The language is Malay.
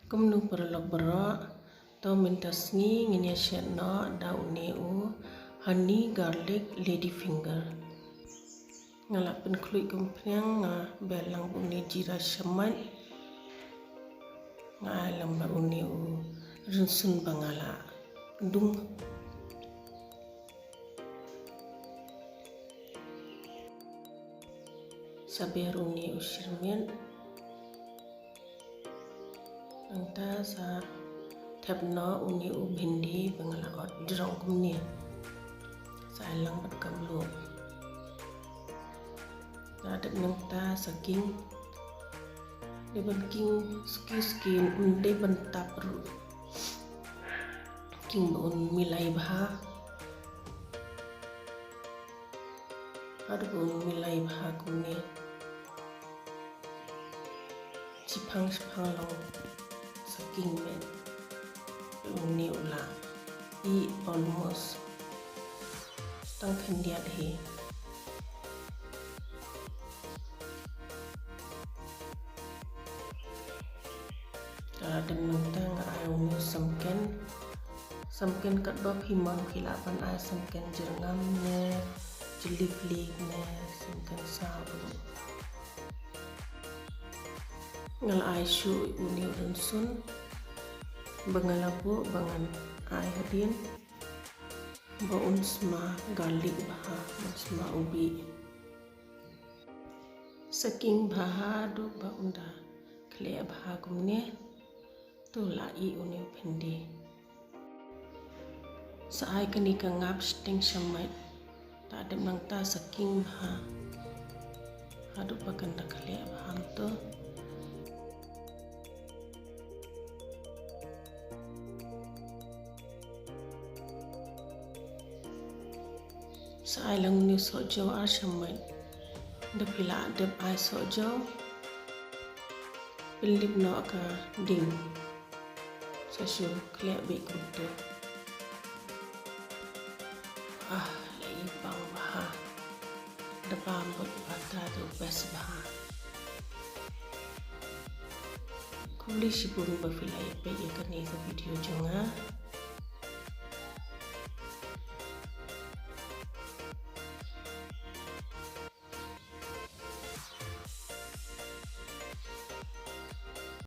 Kumnu perlok berak to mintas ngi nginyasyan no daun neu honey garlic lady finger ngalapin kluik kumpiang nga belang uni jira shaman nga alam ba uni rinsun bangala dung saber uni usirmen anta sa tapno uni bhindi bangala ot dirong kumni sa alang bat kamlu ada nangta saking deban king skin unde bantap ru king bon milai bha ada bon milai bha kumni cipang long saking men uni ula I almost tang khandiat he ada mentang ayunya samken kat bab himan khilapan ay samken jerngam ne jelik ne samken sabu ngal ay shu uni unsun bangalabu bangan ay hadin ba unsma garlic baha unsma ubi saking baha do ba unda kle baha kumne tu lai uni bhindi saai kani ka ngap sting shamai ta dem nang ta saking ha adu pakan da khle baham to saai lang ni sojo ar shamai da pila dem ai sojo pilip no ka ding sasu kle be kuntu lai bang baha dapam bot bata do bes baha kumli sibung ba filai pe ye kani ka video jonga